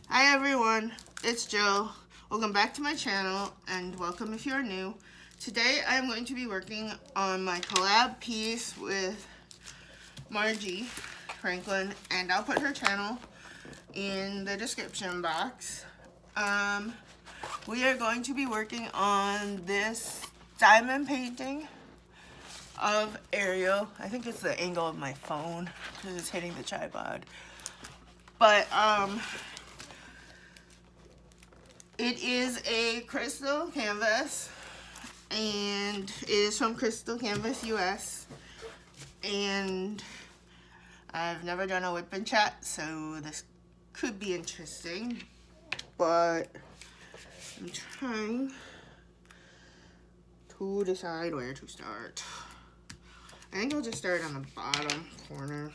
Hi everyone, it's Jill. Welcome back to my channel and welcome if you're new. Today I'm going to be working on my collab piece with Marji Franklin, and I'll put her channel in the description box. We are going to be working on this diamond painting of Ariel. I think it's the angle of my phone because it's hitting the tripod. But it is a crystal canvas, and it is from Crystal Canvas US, and I've never done a whip and chat, so this could be interesting, but I'm trying to decide where to start. I think I'll just start on the bottom corner,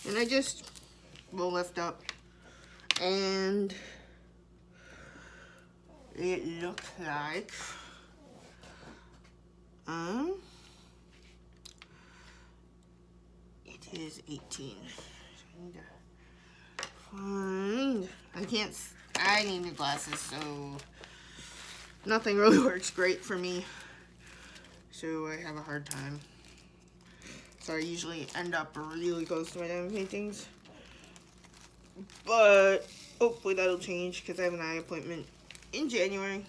and I just will lift up, and it looks like it is 18. I need new glasses, so nothing really works great for me, so I have a hard time. So I usually end up really close to my diamond paintings, but hopefully that'll change because I have an eye appointment in January,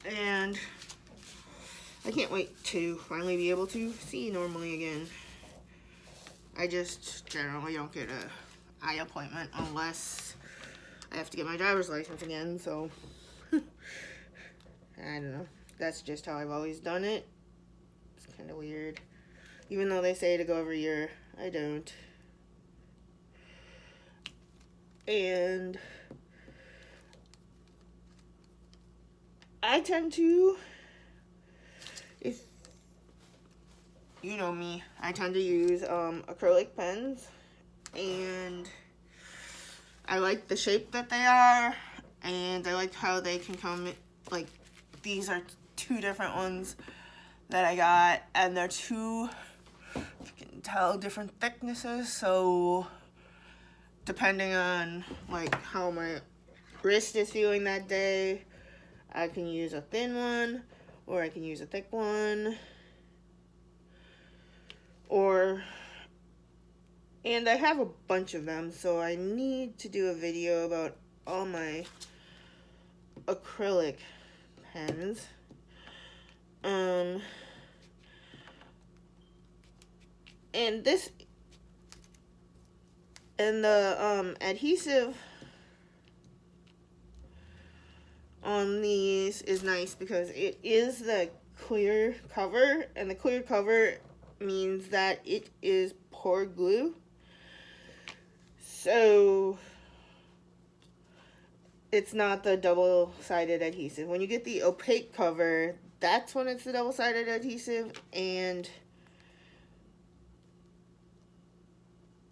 and I can't wait to finally be able to see normally again. I just generally don't get an eye appointment unless I have to get my driver's license again, so I don't know. That's just how I've always done it. It's kind of weird. Even though they say to go every year, I don't. And I tend to, if you know me, I tend to use acrylic pens, and I like the shape that they are, and I like how they can come, like, these are two different ones that I got, and they're two, you can tell, different thicknesses, so depending on, like, how my wrist is feeling that day, I can use a thin one, or I can use a thick one, and I have a bunch of them, so I need to do a video about all my acrylic pens. And the adhesive on these is nice because it is the clear cover, and the clear cover means that it is pour glue. So it's not the double-sided adhesive. When you get the opaque cover, that's when it's the double-sided adhesive, and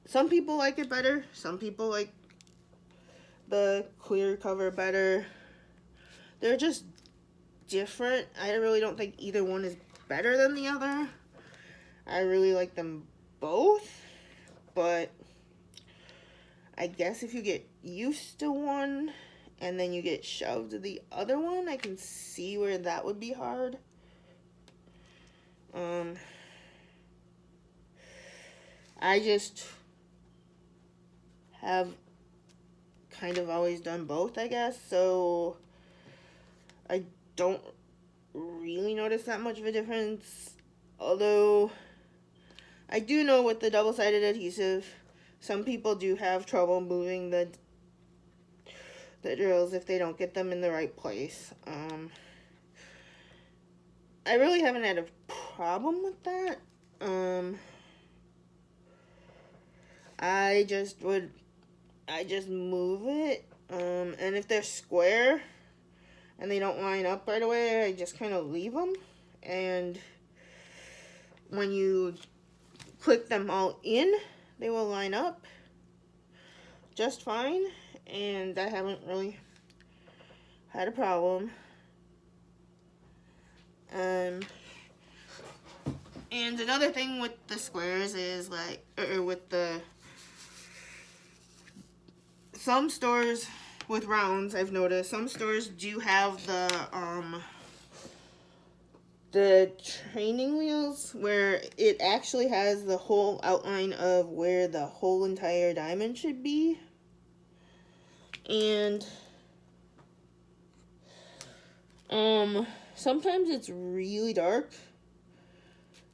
some people like it better. Some people like the clear cover better. They're just different. I really don't think either one is better than the other. I really like them both, but I guess if you get used to one and then you get shoved to the other one, I can see where that would be hard. I just have kind of always done both, I guess, so I don't really notice that much of a difference, although I do know with the double-sided adhesive, some people do have trouble moving the drills if they don't get them in the right place. I really haven't had a problem with that. I just move it, and if they're square and they don't line up right away, I just kind of leave them, and when you click them all in, they will line up just fine, and I haven't really had a problem. And another thing with the squares is, like, or with the some stores with rounds, I've noticed, some stores do have the training wheels where it actually has the whole outline of where the whole entire diamond should be. And sometimes it's really dark,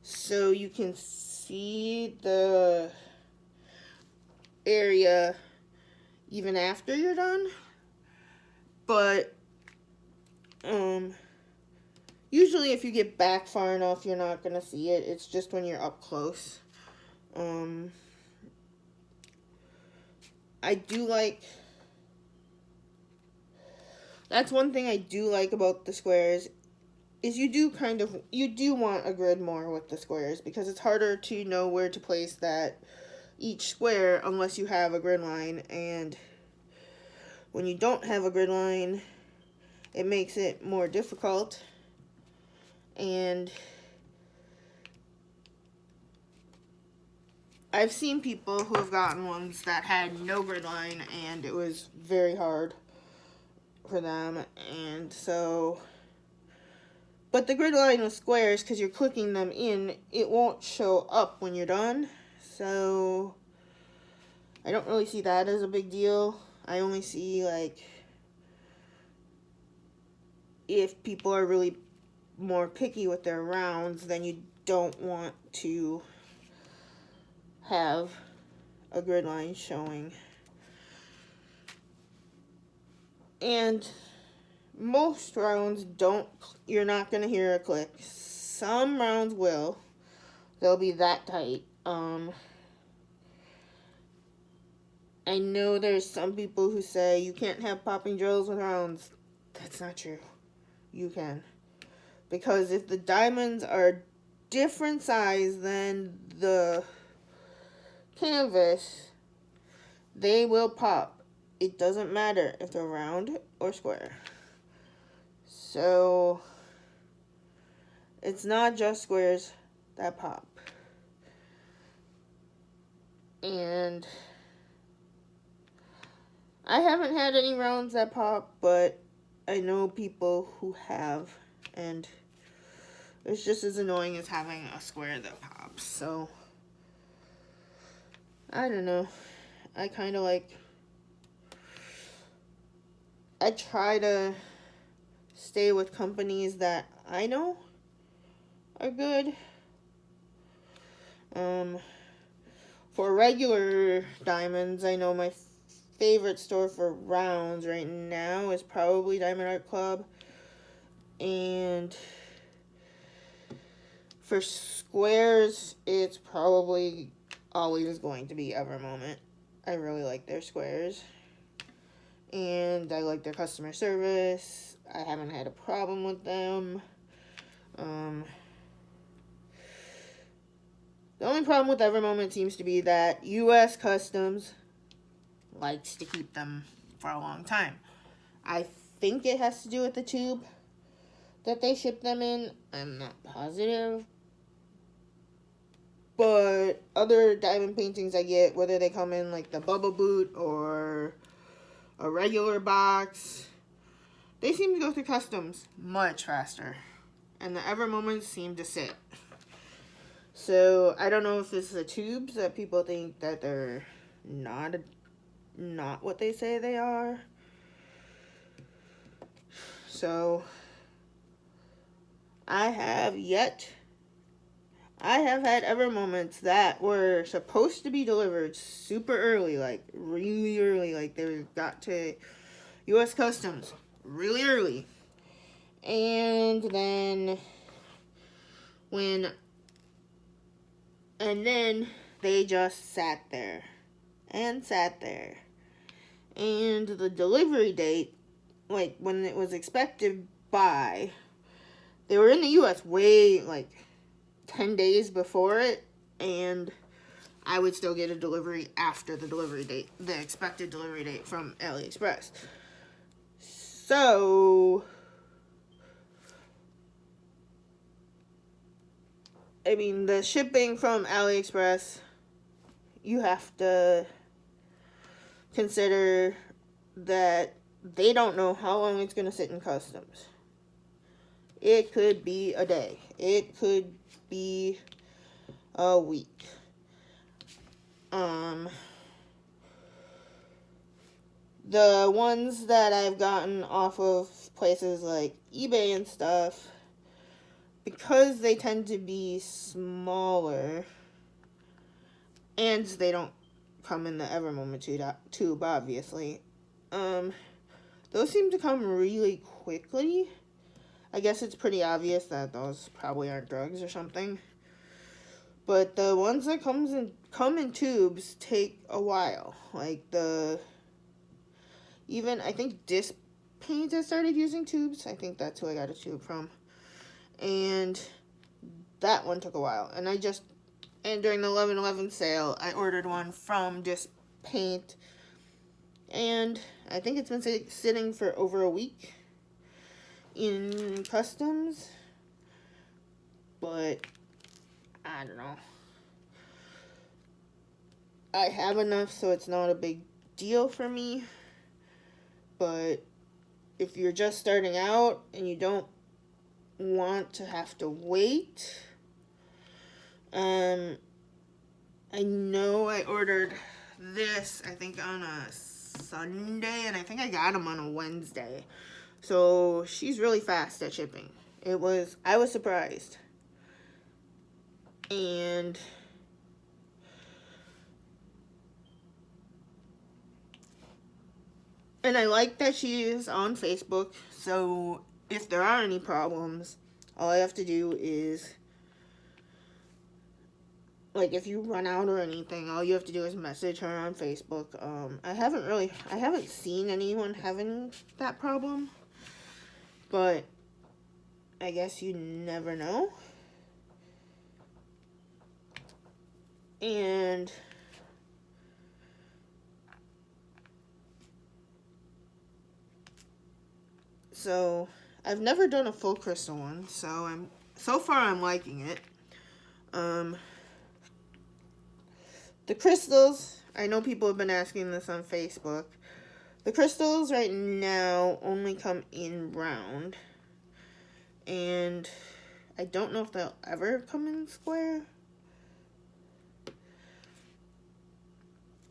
so you can see the area even after you're done. But usually if you get back far enough, you're not gonna see it. It's just when you're up close. I do like, that's one thing I do like about the squares, is you do want a grid more with the squares, because it's harder to know where to place that each square unless you have a grid line, and when you don't have a grid line, it makes it more difficult. And I've seen people who have gotten ones that had no grid line, and it was very hard for them. And so, but the grid line with squares, because you're clicking them in, it won't show up when you're done. So I don't really see that as a big deal. I only see, like, if people are really more picky with their rounds, then you don't want to have a grid line showing. And most rounds you're not going to hear a click. Some rounds will. They'll be that tight. I know there's some people who say you can't have popping drills with rounds. That's not true. You can. Because if the diamonds are different size than the canvas, they will pop. It doesn't matter if they're round or square. So it's not just squares that pop. And I haven't had any rounds that pop, but I know people who have, and it's just as annoying as having a square that pops. So I don't know. I kind of I try to stay with companies that I know are good. For regular diamonds, I know my favorite store for rounds right now is probably Diamond Art Club. And for squares, it's probably always going to be Ever Moment. I really like their squares. And I like their customer service. I haven't had a problem with them. The only problem with Ever Moment seems to be that U.S. Customs likes to keep them for a long time. I think it has to do with the tube that they ship them in. I'm not positive. But other diamond paintings I get, whether they come in like the Bubble Boot or a regular box, they seem to go through customs much faster. And the Ever Moments seem to sit. So I don't know if it's the tubes that people think that they're not what they say they are. So I have had Ever Moments that were supposed to be delivered super early, like really early, like they got to U.S. Customs really early. And then they just sat there. And the delivery date, like when it was expected by, they were in the U.S. way like 10 days before it, and I would still get a delivery after the delivery date, the expected delivery date from AliExpress. So I mean, the shipping from AliExpress, you have to consider that they don't know how long it's going to sit in customs. It could be a day. It could be a week. The ones that I've gotten off of places like eBay and stuff, because they tend to be smaller, and they don't come in the Evermoment tube, obviously, those seem to come really quickly. I guess it's pretty obvious that those probably aren't drugs or something. But the ones that come in tubes take a while. Like even I think Disc Paint has started using tubes. I think that's who I got a tube from. And that one took a while. And during the 11/11 sale, I ordered one from Disc Paint. And I think it's been sitting for over a week in customs. But I don't know. I have enough so it's not a big deal for me. But if you're just starting out and you don't want to have to wait, I know I ordered this, I think, on a Sunday, and I think I got them on a Wednesday. So she's really fast at shipping. I was surprised. And I like that she is on Facebook, so if there are any problems, all I have to do is, like, if you run out or anything, all you have to do is message her on Facebook. I haven't seen anyone having that problem, but I guess you never know. And so I've never done a full crystal one, so far I'm liking it. The crystals, I know people have been asking this on Facebook. The crystals right now only come in round, and I don't know if they'll ever come in square.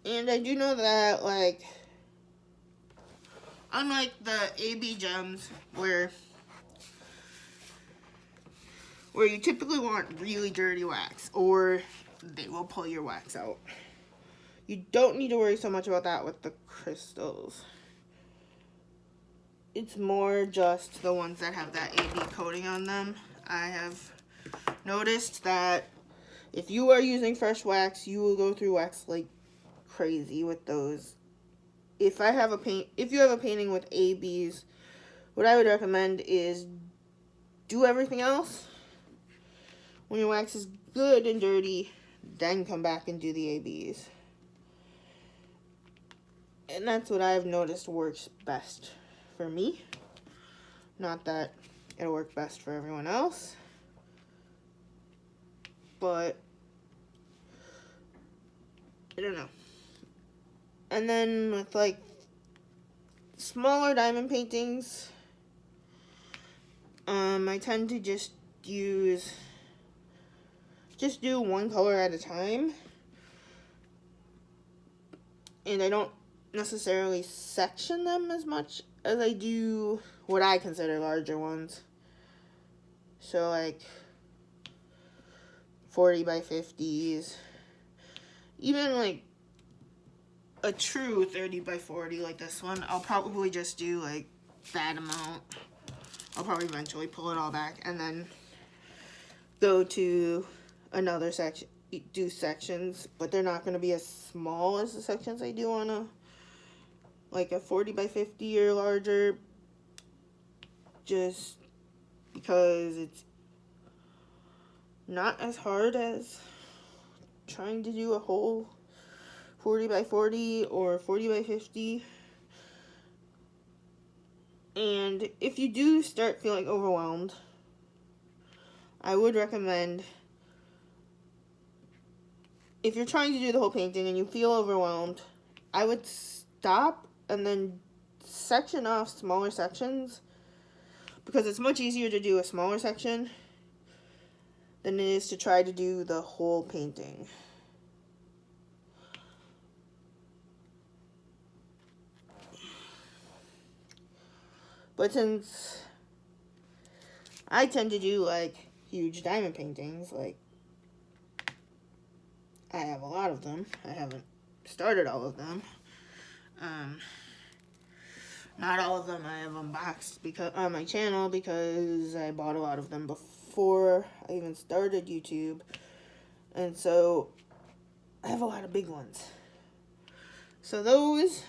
And I do know that, like, unlike the AB gems, where you typically want really dirty wax, or they will pull your wax out, you don't need to worry so much about that with the crystals. It's more just the ones that have that AB coating on them. I have noticed that if you are using fresh wax, you will go through wax like crazy with those. If you have a painting with ABs, what I would recommend is do everything else. When your wax is good and dirty, then come back and do the ABs. And that's what I've noticed works best for me. Not that it'll work best for everyone else, but I don't know. And then with, like, smaller diamond paintings, I tend to just do one color at a time, and I don't necessarily section them as much as I do what I consider larger ones. So, like, 40 by 50s, even like a true 30 by 40 like this one, I'll probably just do like that amount. I'll probably eventually pull it all back and then go to another section, do sections, but they're not going to be as small as the sections I do on a 40 by 50 or larger, just because it's not as hard as trying to do a whole 40 by 40 or 40 by 50. And if you do start feeling overwhelmed, I would recommend, if you're trying to do the whole painting and you feel overwhelmed, I would stop and then section off smaller sections, because it's much easier to do a smaller section than it is to try to do the whole painting. But since I tend to do like huge diamond paintings, like I have a lot of them. I haven't started all of them. Not all of them I have unboxed because on my channel, because I bought a lot of them before I even started YouTube. And so I have a lot of big ones. So those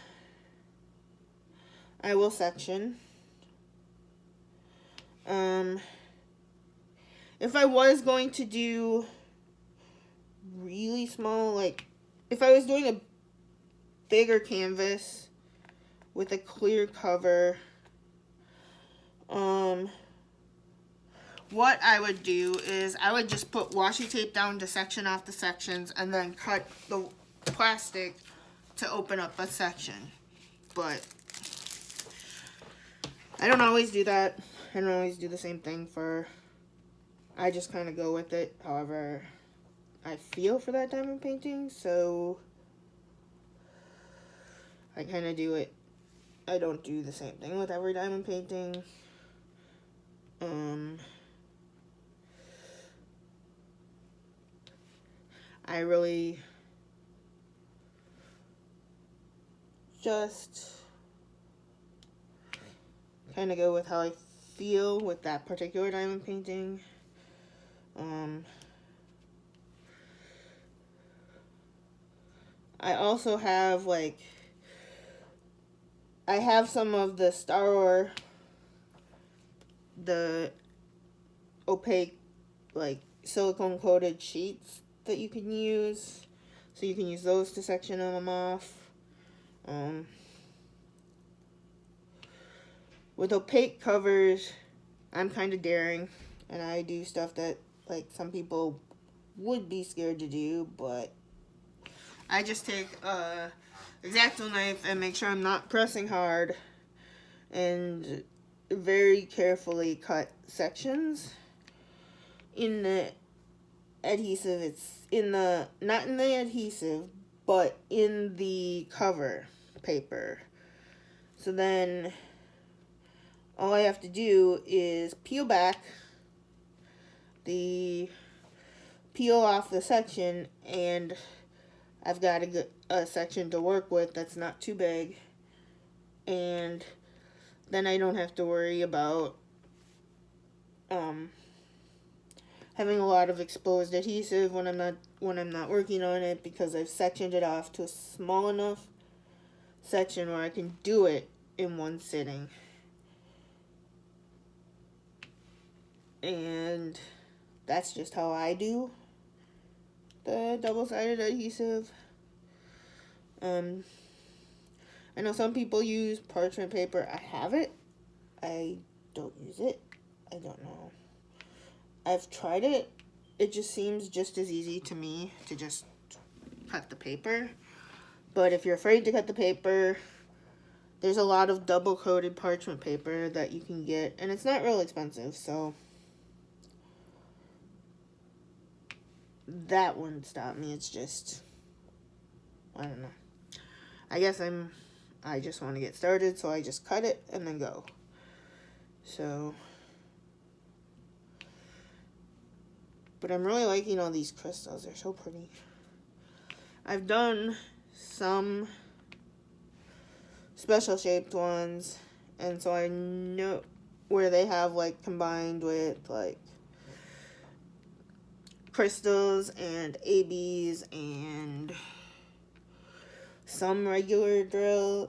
I will section. If I was going to do really small, like if I was doing a bigger canvas with a clear cover, what I would do is I would just put washi tape down to section off the sections and then cut the plastic to open up a section. But I don't always do that. I don't always do the same thing I just kind of go with it however I feel for that diamond painting, so I kind of do it. I don't do the same thing with every diamond painting. I really just kind of go with how I feel with that particular diamond painting. I also have I have some of the Star Wars, the opaque silicone coated sheets that you can use, so you can use those to section them off. With opaque covers, I'm kind of daring, and I do stuff that some people would be scared to do, but I just take a X-Acto knife and make sure I'm not pressing hard and very carefully cut sections in the adhesive. It's not in the adhesive, but in the cover paper. So then all I have to do is peel off the section, and I've got a section to work with that's not too big, and then I don't have to worry about having a lot of exposed adhesive when I'm not working on it, because I've sectioned it off to a small enough section where I can do it in one sitting. And that's just how I do the double-sided adhesive. I know some people use parchment paper. I have it. I don't use it. I don't know. I've tried it. It just seems just as easy to me to just cut the paper. But if you're afraid to cut the paper, there's a lot of double-coated parchment paper that you can get, and it's not real expensive, so that wouldn't stop me. It's just, I don't know. I guess I just want to get started, so I just cut it and then go. So, but I'm really liking all these crystals. They're so pretty. I've done some special shaped ones, and so I know where they have combined with crystals and ABs and some regular drills,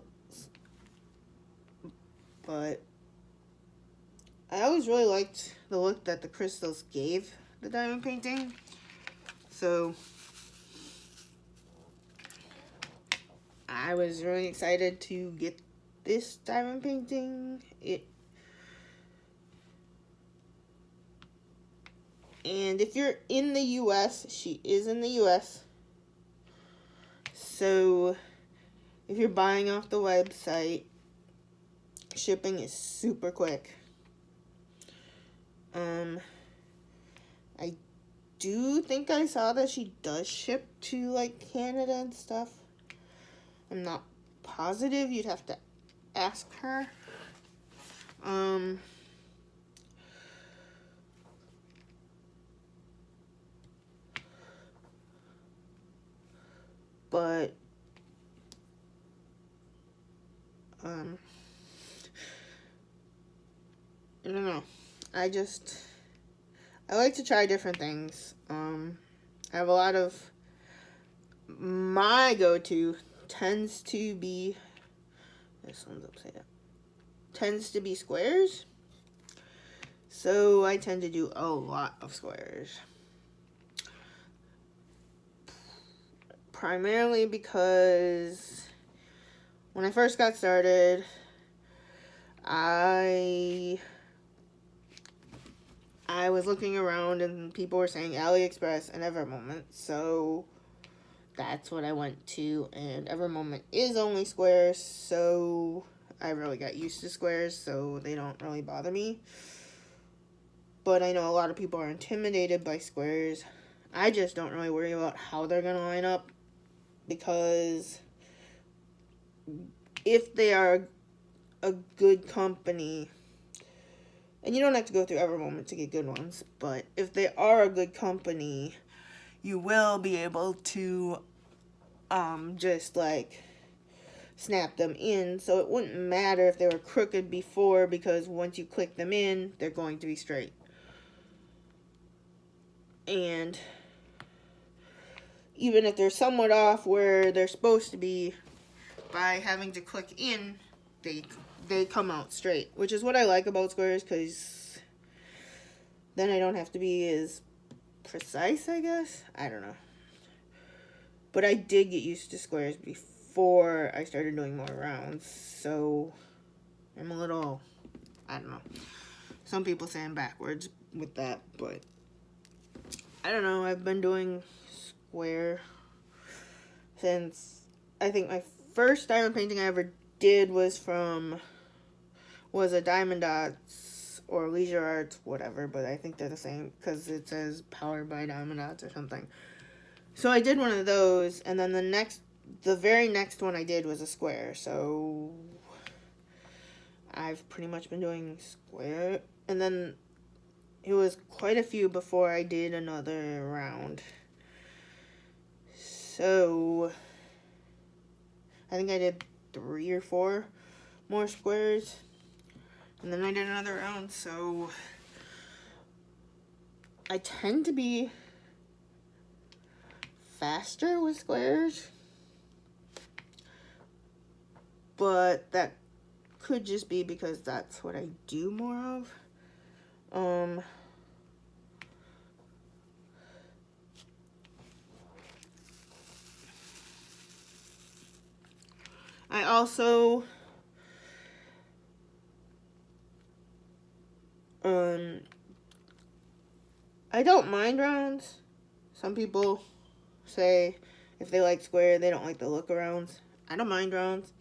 but I always really liked the look that the crystals gave the diamond painting, so I was really excited to get this diamond painting. And if you're in the US, she is in the US, so if you're buying off the website, shipping is super quick. I do think I saw that she does ship to, like, Canada and stuff. I'm not positive. You'd have to ask her. But, I don't know. I like to try different things. I have a lot of, my go-to tends to be, this one's upside down, tends to be squares. So I tend to do a lot of squares. Primarily because when I first got started, I was looking around and people were saying AliExpress and Evermoment, so that's what I went to, and Evermoment is only squares, so I really got used to squares, so they don't really bother me. But I know a lot of people are intimidated by squares. I just don't really worry about how they're going to line up, because if they are a good company, and you don't have to go through Evermoment to get good ones, but if they are a good company, you will be able to just like snap them in, so it wouldn't matter if they were crooked before, because once you click them in, they're going to be straight. And even if they're somewhat off where they're supposed to be, by having to click in, they come out straight, which is what I like about squares, because then I don't have to be as precise, I guess. I don't know. But I did get used to squares before I started doing more rounds, so I'm a little, I don't know. Some people say I'm backwards with that, but I don't know. I've been doing square since, I think my first diamond painting I ever did was a Diamond Dots or Leisure Arts, whatever, but I think they're the same because it says powered by Diamond Dots or something. So I did one of those, and then the very next one I did was a square, so I've pretty much been doing square, and then it was quite a few before I did another round. So I think I did 3 or 4 more squares, and then I did another round, so I tend to be faster with squares, but that could just be because that's what I do more of. I also I don't mind rounds. Some people say if they like square, they don't like the look of rounds. I don't mind rounds.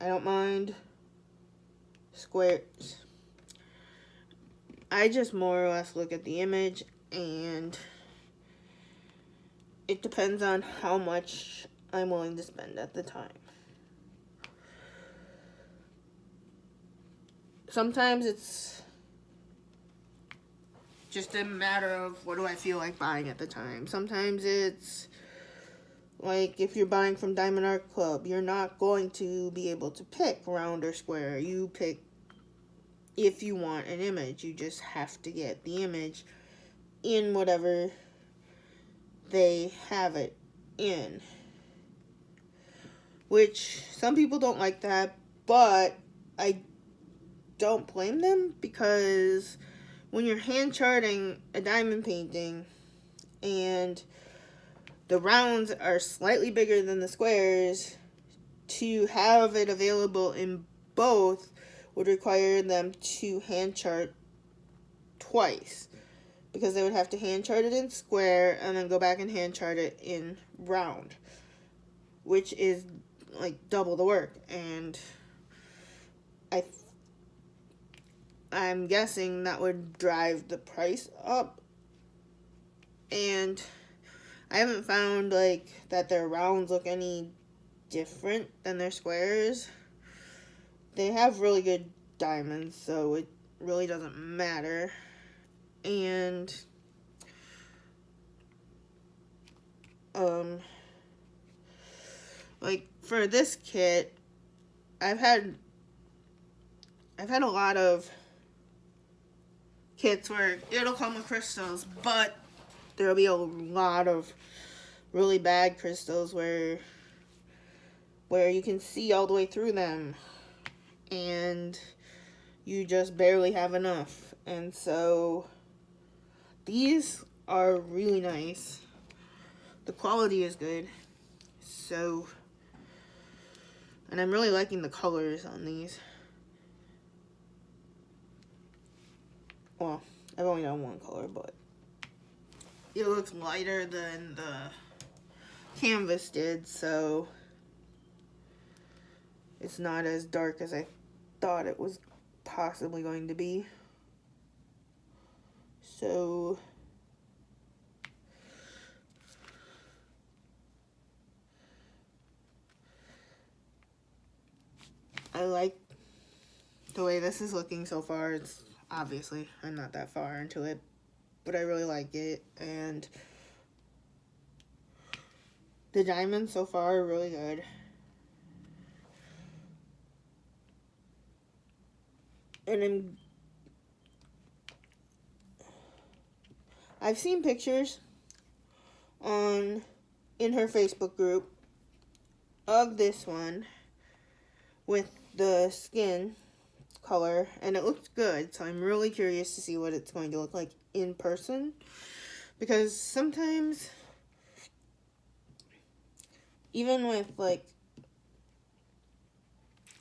I don't mind squares. I just more or less look at the image, and it depends on how much I'm willing to spend at the time. Sometimes it's just a matter of what do I feel like buying at the time. Sometimes it's like if you're buying from Diamond Art Club, you're not going to be able to pick round or square. You pick if you want an image. You just have to get the image in whatever they have it in. Which some people don't like that, but I don't blame them, because when you're hand charting a diamond painting and the rounds are slightly bigger than the squares, to have it available in both would require them to hand chart twice, because they would have to hand chart it in square and then go back and hand chart it in round, which is like double the work, and I'm guessing that would drive the price up. And I haven't found like that their rounds look any different than their squares. They have really good diamonds, so it really doesn't matter. And like for this kit, I've had a lot of kits where it'll come with crystals, but there'll be a lot of really bad crystals where you can see all the way through them and you just barely have enough. And so these are really nice. The quality is good. So, and I'm really liking the colors on these. Well, I've only done one color, but it looks lighter than the canvas did, so it's not as dark as I thought it was possibly going to be. So I like the way this is looking so far. It's obviously, I'm not that far into it, but I really like it. And the diamonds so far are really good. And I've seen pictures in her Facebook group of this one with the skin color, and it looks good, so I'm really curious to see what it's going to look like in person, because sometimes even with like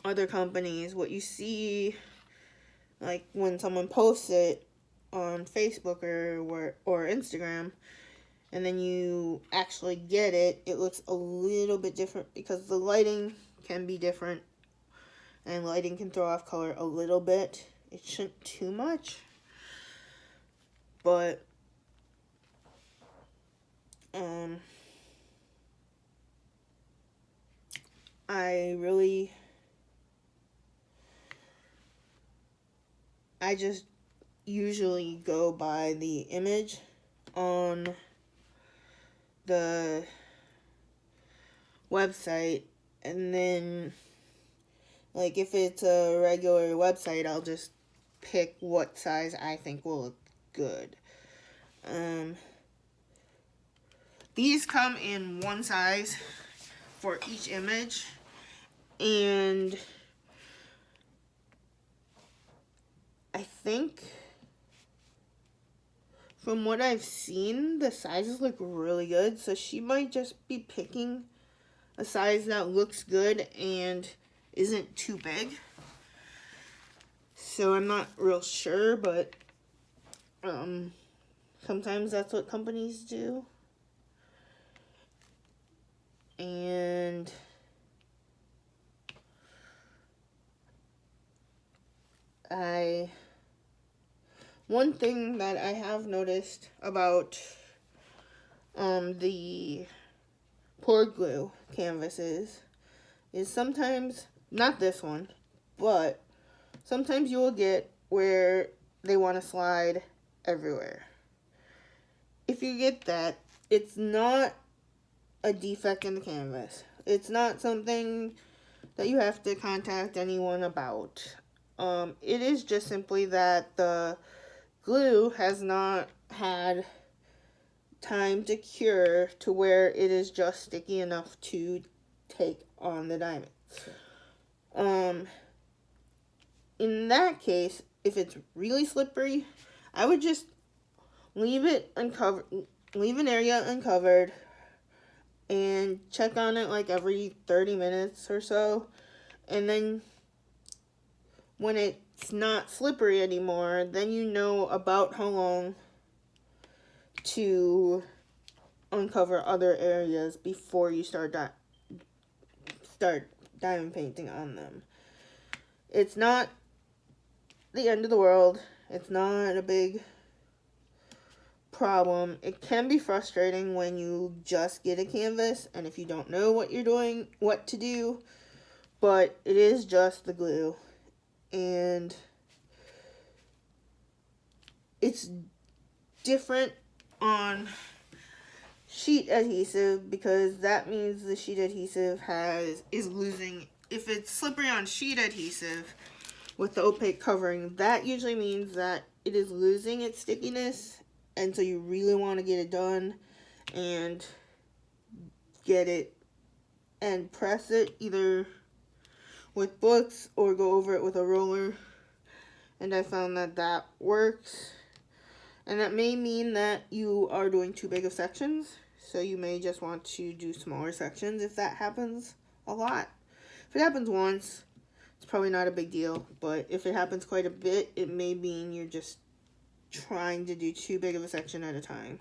other companies, what you see like when someone posts it on Facebook or Instagram, and then you actually get it, it looks a little bit different because the lighting can be different, and lighting can throw off color a little bit. It shouldn't too much, but I just usually go by the image on the website, and then like if it's a regular website, I'll just pick what size I think will look good. These come in one size for each image, and I think from what I've seen, the sizes look really good, so she might just be picking a size that looks good and isn't too big. So I'm not real sure, but sometimes that's what companies do. And one thing that I have noticed about the pour glue canvases is sometimes, not this one, but sometimes you will get where they want to slide everywhere. If you get that, it's not a defect in the canvas. It's not something that you have to contact anyone about. It is just simply that the glue has not had time to cure to where it is just sticky enough to take on the diamond. In that case, if it's really slippery, I would just leave it uncovered, leave an area uncovered, and check on it like every 30 minutes or so. And then when it's not slippery anymore, then you know about how long to uncover other areas before you start start diamond painting on them. It's not the end of the world. It's not a big problem. It can be frustrating when you just get a canvas and if you don't know what you're doing, what to do, but it is just the glue. And it's different on sheet adhesive because that means the sheet adhesive is losing. If it's slippery on sheet adhesive with the opaque covering, that usually means that it is losing its stickiness, and so you really want to get it done and get it and press it either with books or go over it with a roller. And I found that that works. And that may mean that you are doing too big of sections, so you may just want to do smaller sections if that happens a lot. If it happens once, it's probably not a big deal, but if it happens quite a bit, it may mean you're just trying to do too big of a section at a time.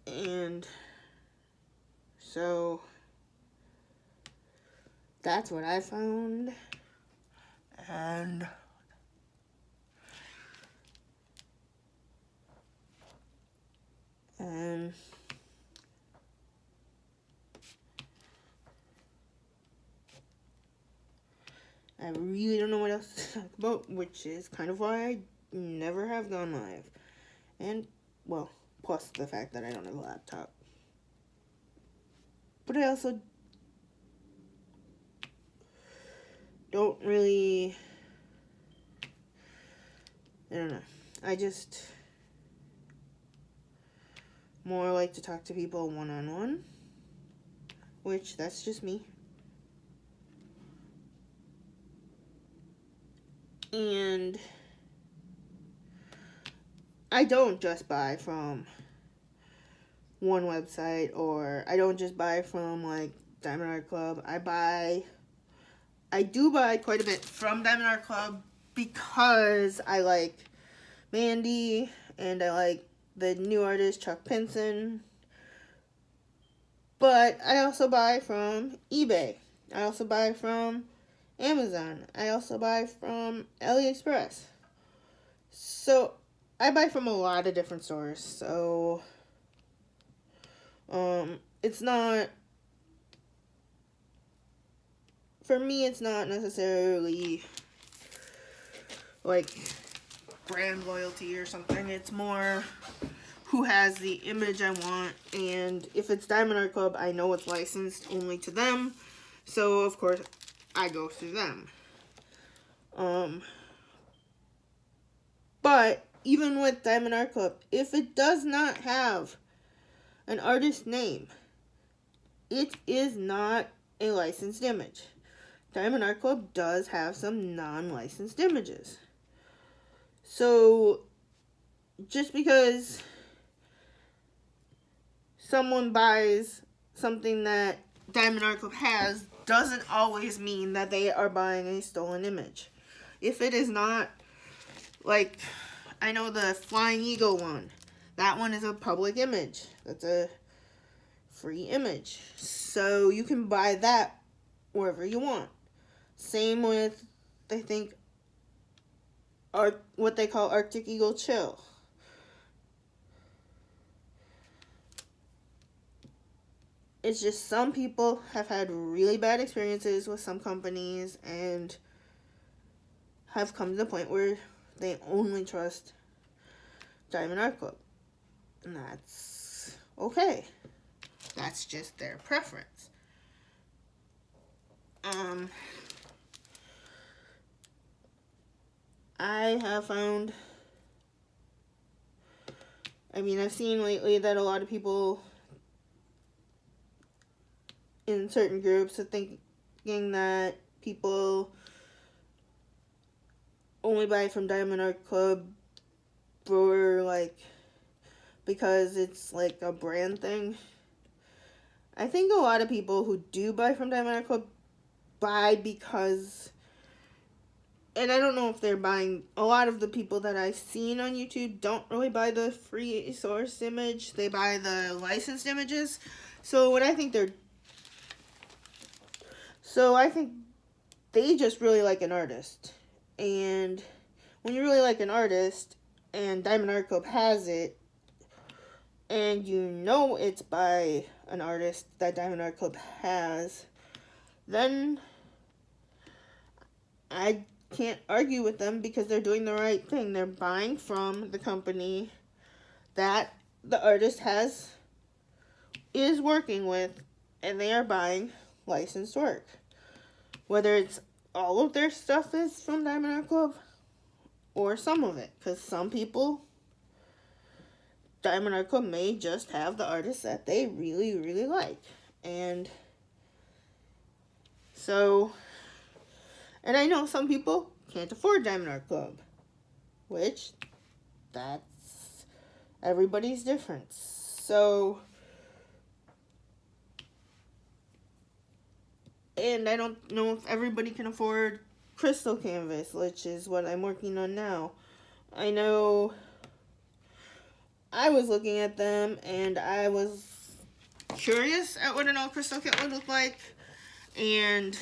And so that's what I found. And I really don't know what else to talk about, which is kind of why I never have gone live. And, well, plus the fact that I don't have a laptop. But I also don't really, I don't know. I just more like to talk to people one-on-one, which that's just me. And I don't just buy from one website, or I don't just buy from like Diamond Art Club. I do buy quite a bit from Diamond Art Club because I like Mandy and I like the new artist Chuck Pinson. But I also buy from eBay. I also buy from Amazon. I also buy from AliExpress. So I buy from a lot of different stores. So it's not, for me, it's not necessarily like brand loyalty or something. It's more who has the image I want, and if it's Diamond Art Club, I know it's licensed only to them, so of course I go through them. But even with Diamond Art Club, if it does not have an artist name, it is not a licensed image. Diamond Art Club does have some non-licensed images. So just because someone buys something that Diamond Art Club has doesn't always mean that they are buying a stolen image. If it is not, like, I know the Flying Eagle one. That one is a public image. That's a free image. So you can buy that wherever you want. Same with, I think, what they call Arctic Eagle Chill. It's just some people have had really bad experiences with some companies and have come to the point where they only trust Diamond Art Club. And that's okay. That's just their preference. I have found, I've seen lately that a lot of people in certain groups are thinking that people only buy from Diamond Art Club for, like, because it's like a brand thing. I think a lot of people who do buy from Diamond Art Club buy because, and I don't know if they're buying, a lot of the people that I've seen on YouTube don't really buy the free source image. They buy the licensed images. So what I think they're, so I think they just really like an artist, and when you really like an artist, and Diamond Art Club has it, and you know it's by an artist that Diamond Art Club has, then I can't argue with them because they're doing the right thing. They're buying from the company that the artist is working with, and they are buying licensed work. Whether it's all of their stuff is from Diamond Art Club or some of it, because some people, Diamond Art Club may just have the artists that they really, really like. And so, and I know some people can't afford Diamond Art Club, which, that's, everybody's different. So, and I don't know if everybody can afford crystal canvas, which is what I'm working on now. I know I was looking at them and I was curious at what an all crystal kit would look like, and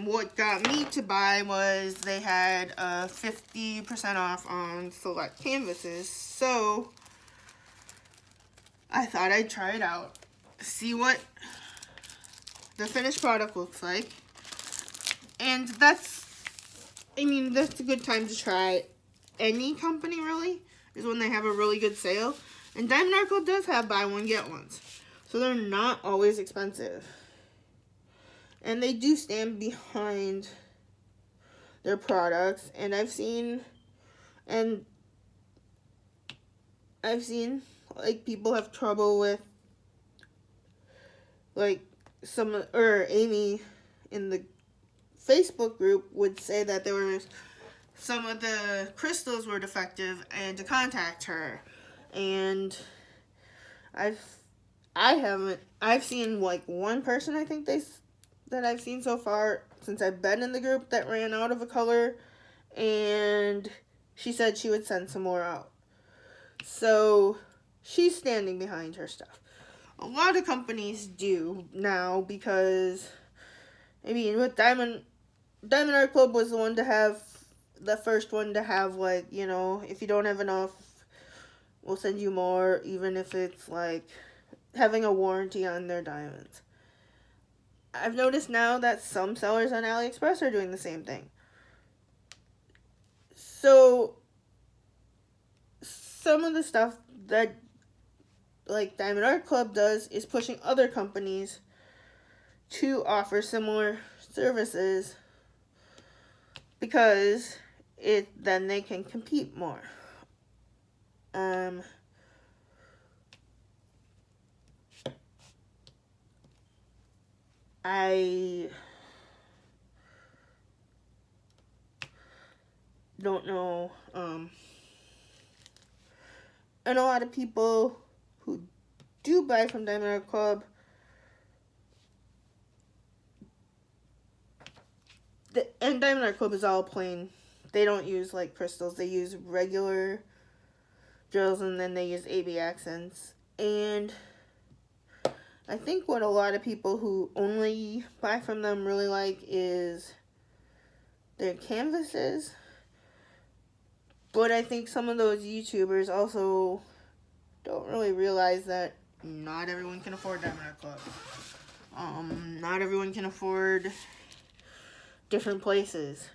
what got me to buy was they had 50% off on select canvases, so I thought I'd try it out, see what the finished product looks like. And that's a good time to try any company, really, is when they have a really good sale. And Diamond Art Club does have buy one, get ones, so they're not always expensive. And they do stand behind their products. And I've seen like people have trouble with, like, Amy in the Facebook group would say that there was some of the crystals were defective and to contact her. And I've seen like one person, I think that I've seen so far since I've been in the group, that ran out of a color, and she said she would send some more out. So she's standing behind her stuff. A lot of companies do now, because with Diamond Art Club was the first one to have, like, if you don't have enough, we'll send you more, even if it's like having a warranty on their diamonds. I've noticed now that some sellers on AliExpress are doing the same thing. So some of the stuff that, like, Diamond Art Club does is pushing other companies to offer similar services, because then they can compete more. I don't know, and a lot of people who do buy from Diamond Art Club, and Diamond Art Club is all plain. They don't use, like, crystals. They use regular drills, and then they use AB accents. And I think what a lot of people who only buy from them really like is their canvases. But I think some of those YouTubers also don't really realize that not everyone can afford Diamond Art Club. Not everyone can afford different places,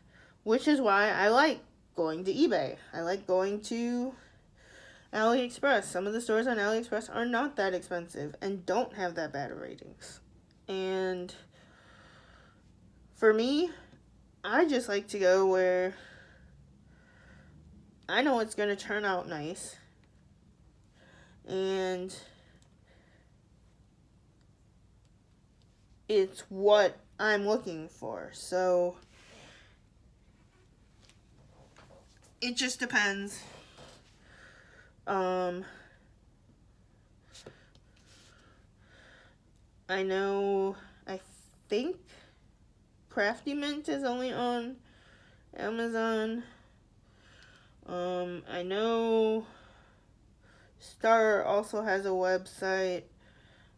which is why I like going to eBay. I like going to AliExpress. Some of the stores on AliExpress are not that expensive and don't have that bad of ratings. And for me, I just like to go where I know it's going to turn out nice, and it's what I'm looking for. So it just depends. I think Crafty Mint is only on Amazon. I know Star also has a website.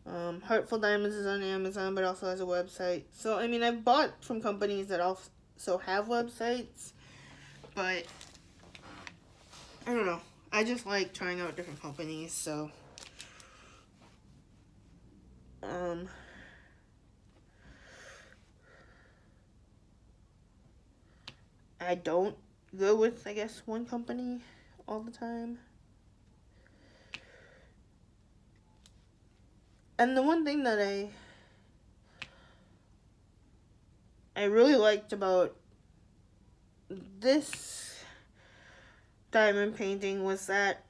Heartful Diamonds is on Amazon, but also has a website. So, I mean, I've bought from companies that also have websites, but I don't know. I just like trying out different companies, so I don't go with, I guess, one company all the time. And the one thing that I really liked about this diamond painting was that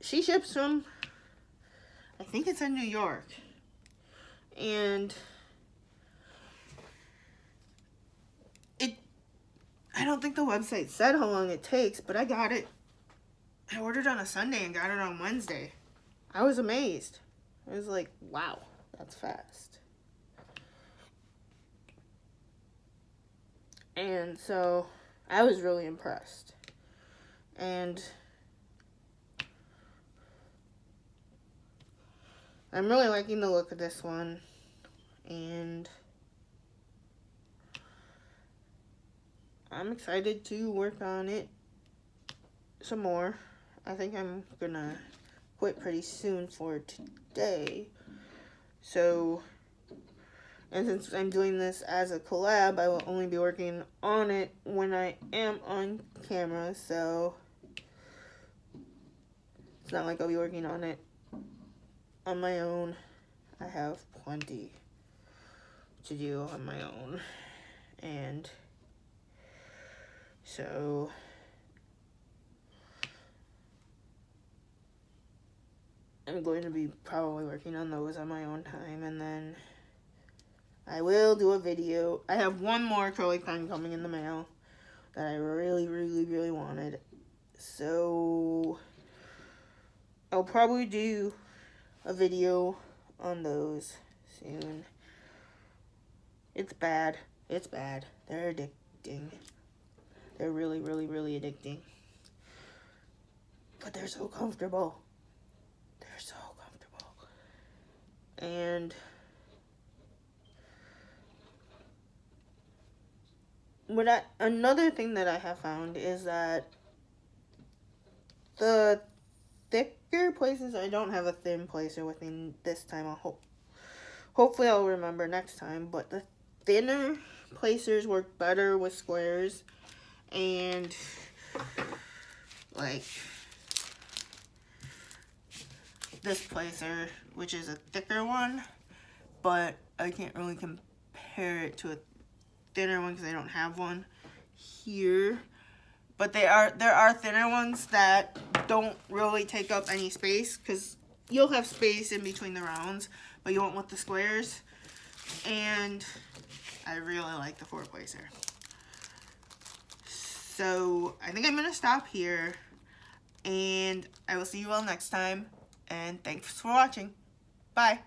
she ships from, I think it's in New York. And I don't think the website said how long it takes, but I got it. I ordered on a Sunday and got it on Wednesday. I was amazed. I was like, wow, that's fast. And so I was really impressed. And I'm really liking the look of this one. And I'm excited to work on it some more. I think I'm gonna quit pretty soon for today. So, and since I'm doing this as a collab, I will only be working on it when I am on camera. So, it's not like I'll be working on it on my own. I have plenty to do on my own. And so I'm going to be probably working on those on my own time, and then I will do a video. I have one more acrylic pen coming in the mail that I really, really, really wanted. So I'll probably do a video on those soon. It's bad. It's bad. They're addicting. They're really, really, really addicting. But they're so comfortable. They're so comfortable. And another thing that I have found is that the thicker places, I don't have a thin placer with me this time. Hopefully I'll remember next time, but the thinner placers work better with squares. And like this placer, which is a thicker one, but I can't really compare it to a thinner one because I don't have one here. But there are thinner ones that don't really take up any space, because you'll have space in between the rounds, but you won't with the squares. And I really like the 4-placer. So I think I'm going to stop here, and I will see you all next time, and thanks for watching. Bye.